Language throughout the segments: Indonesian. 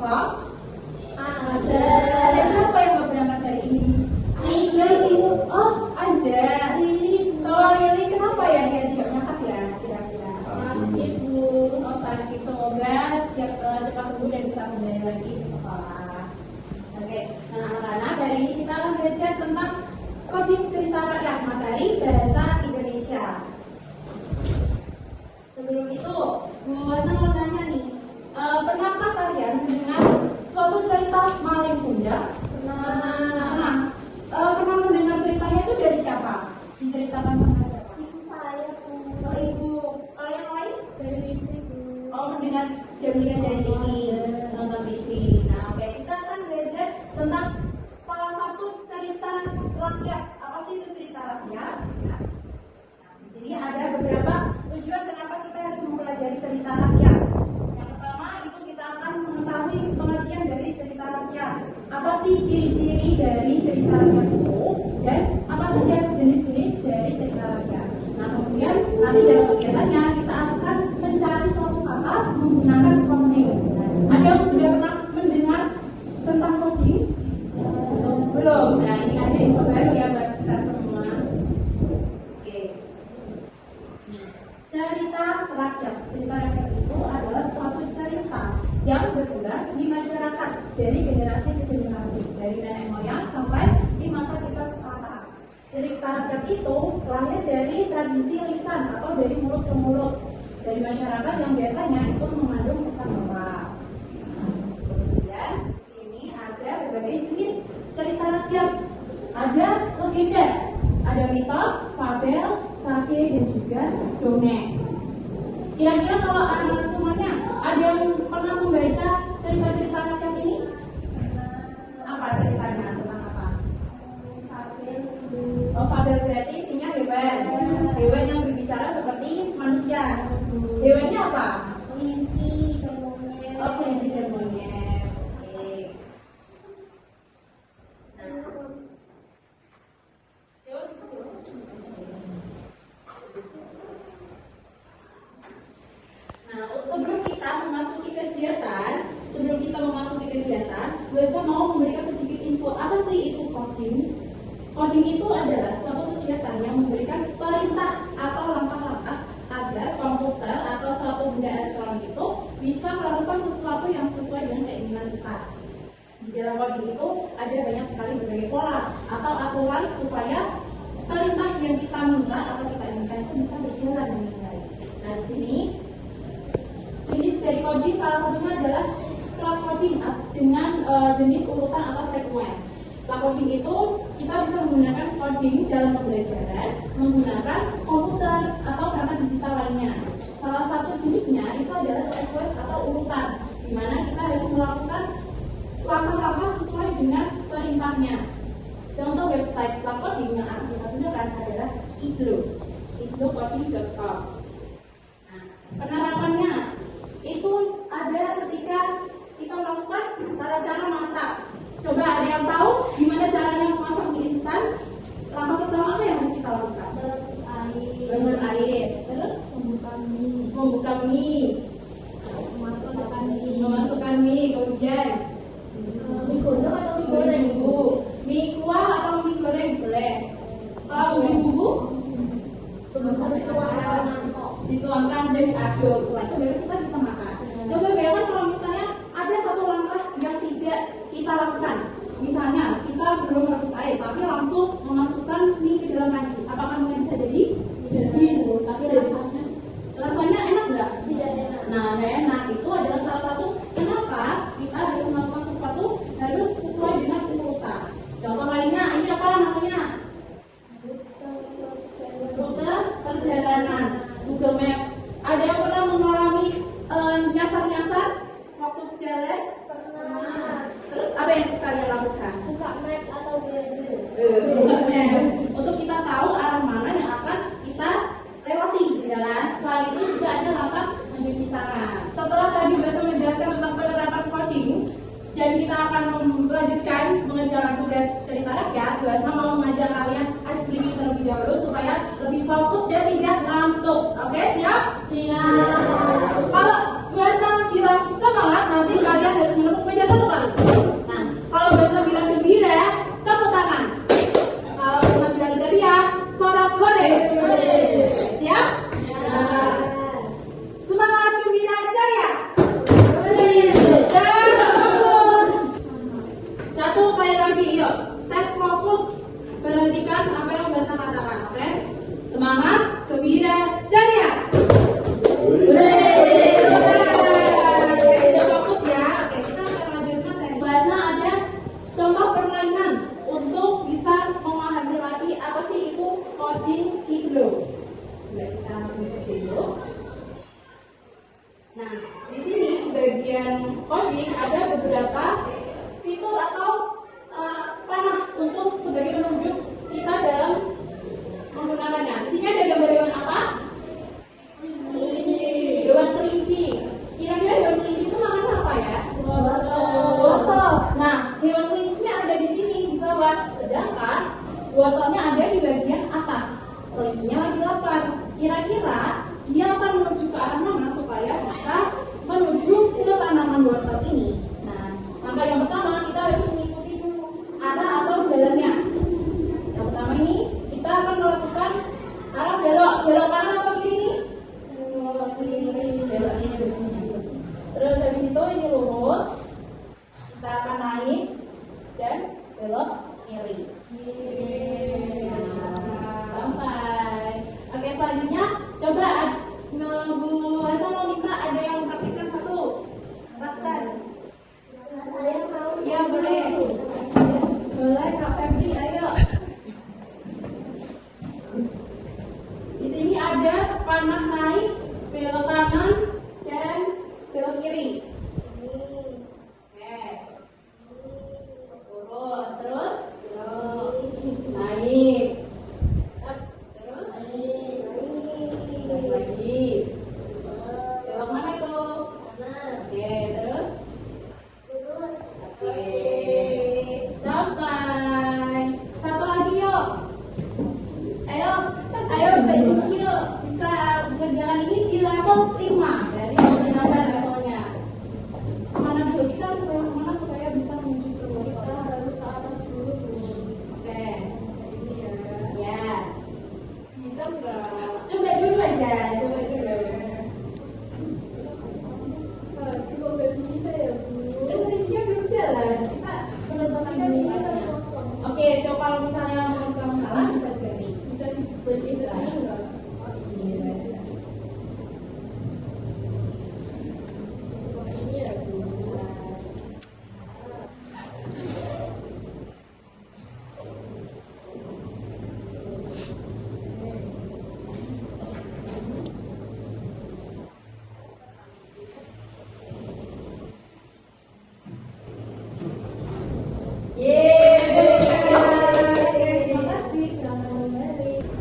kosong? Ada. Ada siapa yang mau berangkat hari ini? Ada, Ibu. Oh, ada. Lili. Kalau Lili kenapa ya dia tidak berangkat ya? Kira-kira. Ibu. Oh, sakit. Semoga cepat sembuh dan bisa kembali lagi ke sekolah. Oke, nah anak-anak, hari ini kita akan belajar tentang coding cerita rakyat materi bahasa Indonesia. Sebelum itu, Bu Hasan mau tanya nih, pernahkah kalian mendengar suatu cerita maling kundang? Pernah. Pernah mendengar ceritanya itu dari siapa? Diceritakan sama siapa? Ibu saya, Bu. Oh, ibu. Kalau yang lain? Dari Ibu. Oh, mendengar dari TV, nonton TV. Nah, oke, kita akan belajar tentang salah satu cerita rakyat. Apa sih itu cerita rakyat? Nah, di sini ada beberapa tujuan kenapa kita harus mempelajari cerita rakyat. Yang pertama itu kita akan mengetahui pengertian dari cerita rakyat. Apa sih ciri-ciri dari cerita rakyat itu? Dan apa saja jenis-jenis dari cerita rakyat? Nah, kemudian nanti dalam kegiatannya kita akan mencari suatu kata menggunakan coding. Ada yang sudah pernah mendengar tentang coding? Belum. Nah, ini ada info baru ya buat kita semua. Oke. Cerita rakyat. Cerita rakyat itu adalah suatu cerita yang berulang di masyarakat dari generasi ke generasi, dari nenek moyang sampai di masa kita sekarang. Cerita rakyat itu lahir dari tradisi lisan atau dari mulut ke mulut dari masyarakat yang biasanya itu mengandung pesan moral. Kemudian di sini ada berbagai jenis cerita rakyat. Ada legenda, ada mitos, fabel, sage dan juga dongeng. Kira-kira kalau anak-anak semuanya ada yang pernah membaca cerita-cerita rakyat ini? Apa ceritanya? Tentang apa? Oh, fabel berarti isinya hewan. Hewan yang berbicara seperti manusia. Hewannya apa? Kelinci dan monyet. Oh, kelinci dan monyet. Oke. Nah, sebelum kita memasuki kegiatan, gue mau memberikan sedikit info. Apa sih itu coding? Coding itu adalah suatu kegiatan yang memberikan perintah atau langkah-langkah agar komputer atau suatu benda elektronik itu bisa melakukan sesuatu yang sesuai dengan keinginan kita. Di dalam coding itu ada banyak sekali berbagai pola atau aturan supaya perintah yang kita minta atau kita inginkan itu bisa berjalan dengan baik. Nah, di sini jenis dari coding salah satunya adalah clock coding dengan jenis urutan atau sequence. Clock coding itu kita bisa menggunakan coding dalam pembelajaran menggunakan komputer atau perangkat digital lainnya. Salah satu jenisnya itu adalah sequence atau urutan, di mana kita harus melakukan langkah-langkah sesuai dengan perintahnya. Contoh website clock coding yang akan kita gunakan adalah iglo.coding.com. Nah, penerapannya itu ada ketika kita melakukan tata cara masak. Coba ada yang tahu gimana caranya memasak mie instan? Langkah pertama apa yang harus kita lakukan? Merebus air. Terus membuka mie. Memasukkan mie. Kemudian mie gondong atau mie goreng, Bu? Mie kuah atau mie goreng boleh. Kalau mie bumbu dituangkan dan diaduk. Setelah itu baru kita bisa makan. Coba bayangkan kalau misalnya ada satu langkah yang tidak kita lakukan. Misalnya kita belum merebus air, tapi langsung memasukkan mie ke dalam panci. Apakah mie bisa jadi? Jadi, tapi rasanya enak nggak? Tidak enak. Nah, nggak enak. Itu adalah salah satu kenapa kita harus melakukan sesuatu harus sesuai dengan urutan. Contoh lainnya, ini apa namanya? Rute perjalanan Google Maps. Ada yang pernah mengalami nyasar-nyasar waktu jalan? Pernah. Terus apa yang kalian lakukan? Buka Maps atau Google. Buka Maps untuk kita tahu arah mana yang akan kita lewati di jalan. Selain itu juga ada langkah mencuci tangan. Setelah tadi sudah menjelaskan tentang penerapan coding dan kita akan melanjutkan mengerjakan tugas cerita rakyat, gue mau mengajak kalian ice breathing terlebih dahulu supaya lebih fokus dan tidak ngantuk. Oke, siap? Siap. Kalau biasa bilang semangat, nanti kalian harus menepuk meja bagian coding ada beberapa fitur atau panah untuk sebagai penunjuk kita dalam menggunakannya. Di sini ada gambar hewan apa? Hewan kelinci. Kira-kira hewan kelinci itu makan apa ya? Wortel. Nah, hewan kelincinya ada di sini di bawah, sedangkan wortelnya ada di bagian atas. Kelincinya lagi lapar. Kira-kira dia akan menuju ke arah mana supaya bisa menuju ke tanaman wortel ini? Nah, langkah yang pertama kita harus mengikuti dulu arah atau jalannya. Yang pertama ini kita akan melakukan arah belok kanan atau kiri nih? Belok kiri. Terus habis itu ini lurus, kita akan naik dan belok kiri. Sampai. Oke, selanjutnya coba Bu Esa mau minta ada yang praktikkan satu. Praktek. Saya mau. Ya boleh. Boleh Kak Febri, ayo. Di sini ada panah naik, belok kanan dan belok kiri. Oke. Lurus, terus belok. Naik. Terus naik lagi. Belok mana itu? Oke, terus oke. Sampai. Satu lagi yuk. Ayo Mbak Cici yuk. Bisa berjalan ini di level 5. Jadi mau ditambah levelnya. Kemana dulu? Kita harus kemana supaya bisa menuju ke Kita harus ke atas dulu. Oke. Ya. Bisa nggak? Coba dulu aja. Coba dulu. Kok nggak bisa ya, Bu? Kan kelincinya belum jalan. Kita menentukan dulu arahnya. Oke, coba kalau misalnya menurut kamu salah bisa jadi. Bisa dibagi ke sana nggak? Ini ya, Bu.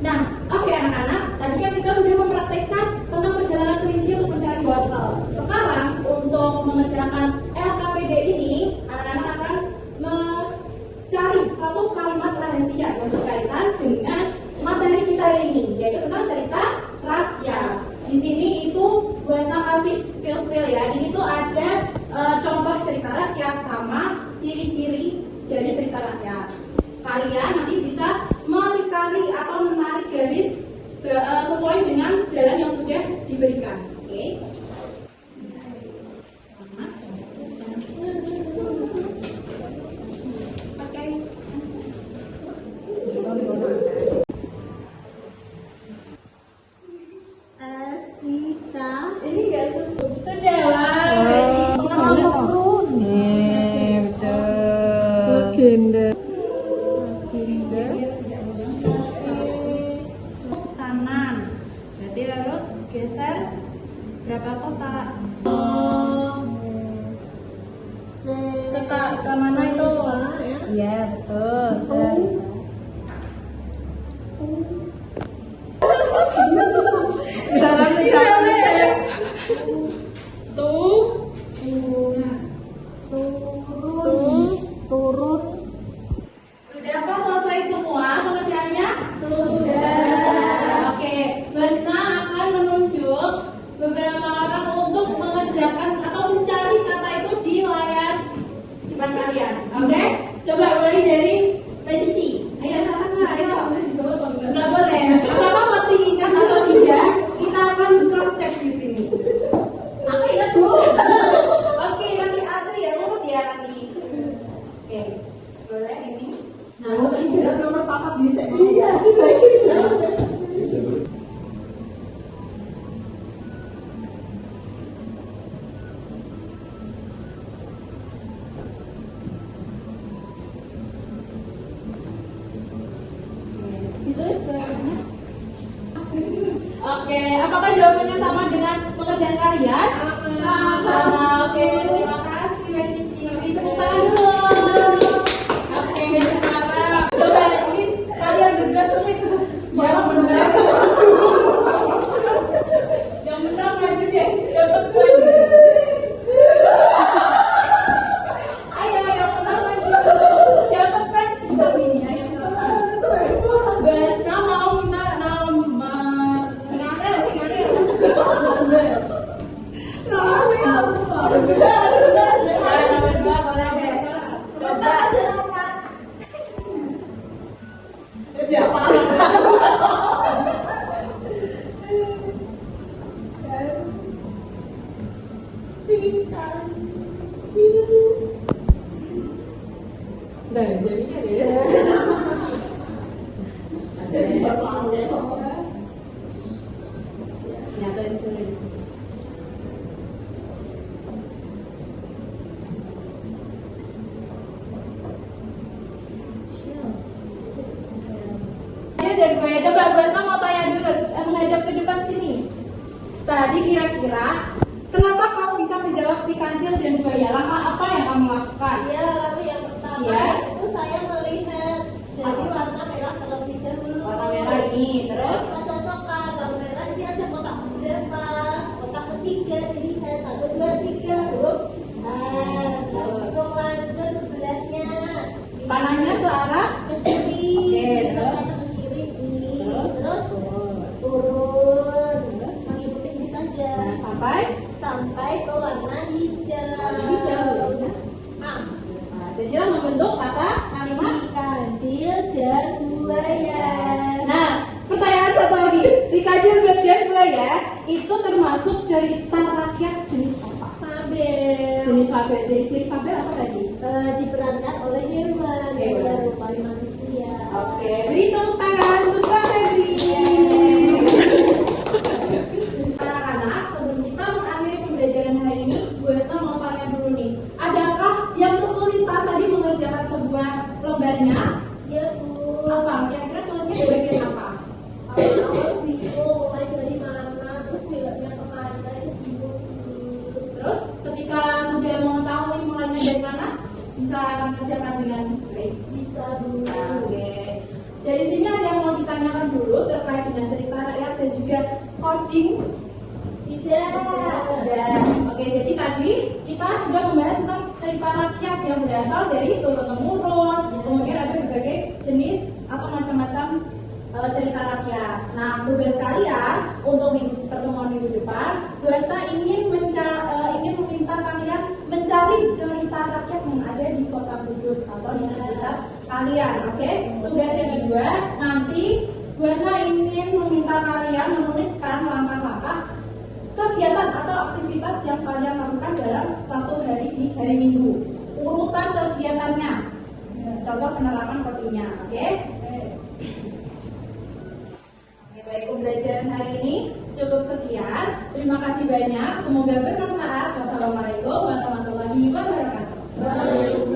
Nah, oke anak-anak, tadi kan kita sudah mempraktekkan tentang perjalanan kelinci untuk mencari wortel. Sekarang untuk mengerjakan LKPD ini, anak-anak akan mencari satu kalimat rahasia yang berkaitan dengan materi kita hari ini, yaitu tentang cerita rakyat. Di sini itu Westa kasih skill-skill ya. Ini tuh ada contoh cerita rakyat sama ciri-ciri dari cerita rakyat. Kalian nanti bisa melingkari atau menarik garis sesuai dengan jalan yang sudah diberikan. Oke. Pakai. Kita Ini enggak sudah lah. legenda. Kanan. Berarti harus geser berapa kotak? Ke mana itu? Iya, betul. Turun. Sudahkah selesai semua pengerjaannya? Sudah. Oke, Basna akan menunjuk beberapa orang untuk mengerjakan atau mencari kata itu di layar depan kalian. Oke? Coba mulai dari Mbak Cici. Ayo silakan Mbak, ayo. Enggak boleh. Apakah masih ingat atau tidak? Kita akan cross check di sini. Aku ingat dulu. Oke, nanti Adri ya, urut ya nanti. Oke, boleh ini. Nah, Nomor 4 bisa. Iya, dibagi. itu jawabannya. Oke, apakah jawabannya sama dengan pekerjaan kalian? Sama. Oke, Singkat. Nah, jadinya deh. Ada di belakangnya. Nyata di sini. Dan gue coba mau tanya dulu, menghadap ke depan sini. Tadi kira-kira kenapa kamu bisa menjawab si kancil dan buaya? Langkah apa yang kamu lakukan? Iya, lalu yang pertama Iya. itu saya melihat jadi warna merah terlebih dahulu. Warna merah ini, terus Ada coklat, warna merah ini ada kotak berapa? Kotak ketiga, jadi saya 1, 2, 3 huruf. Langsung lanjut sebelahnya. panahnya ke arah Ke kiri. Oke, terus? Ke kiri ini. Terus? Terus turun. Mengikuti ini saja. Sampai ke warna hijau. hijau. Ah. Nah, jadilah membentuk kata kalimat. Kancil dan buaya. Nah, pertanyaan satu lagi, si kancil dan buaya itu termasuk cerita rakyat jenis apa? Fabel. Jenis fabel, jadi ciri fabel apa tadi? Diperankan oleh hewan yang Hewan. menyerupai manusia. Oke, beri tepuk tangan untuk Kak Febri. Anak-anak, sebelum kita mengakhiri pembelajaran hari ini, gue mau tanya dulu nih, adakah yang kesulitan tadi mengerjakan sebuah lembarnya? Ya Bu. Apa? Kira-kira sulitnya di bagian apa? Awal-awal bingung mulai dari mana, terus beloknya kemana itu bingung. Terus ketika sudah mengetahui mulainya dari mana, bisa mengerjakan dengan baik. Bisa Bu. Oke. Dari sini ada yang mau ditanyakan dulu terkait dengan cerita rakyat dan juga coding. Tidak. Oke, jadi tadi kita sudah membahas tentang cerita rakyat yang berasal dari turun-temurun, kemudian ada berbagai jenis atau macam-macam cerita rakyat. Nah, tugas kalian untuk pertemuan minggu depan, Bu Asta ingin meminta kalian mencari cerita rakyat yang ada di Kota Kudus atau di sekitar kalian. Oke, tugas yang kedua, nanti Bu Asta ingin meminta kalian menuliskan langkah-langkah kegiatan atau aktivitas yang kalian lakukan dalam satu hari di hari Minggu. Urutan kegiatannya, contoh penerapan codingnya. Oke? Baik, pembelajaran hari ini cukup sekian. Terima kasih banyak. Semoga bermanfaat. Wassalamualaikum warahmatullahi wabarakatuh.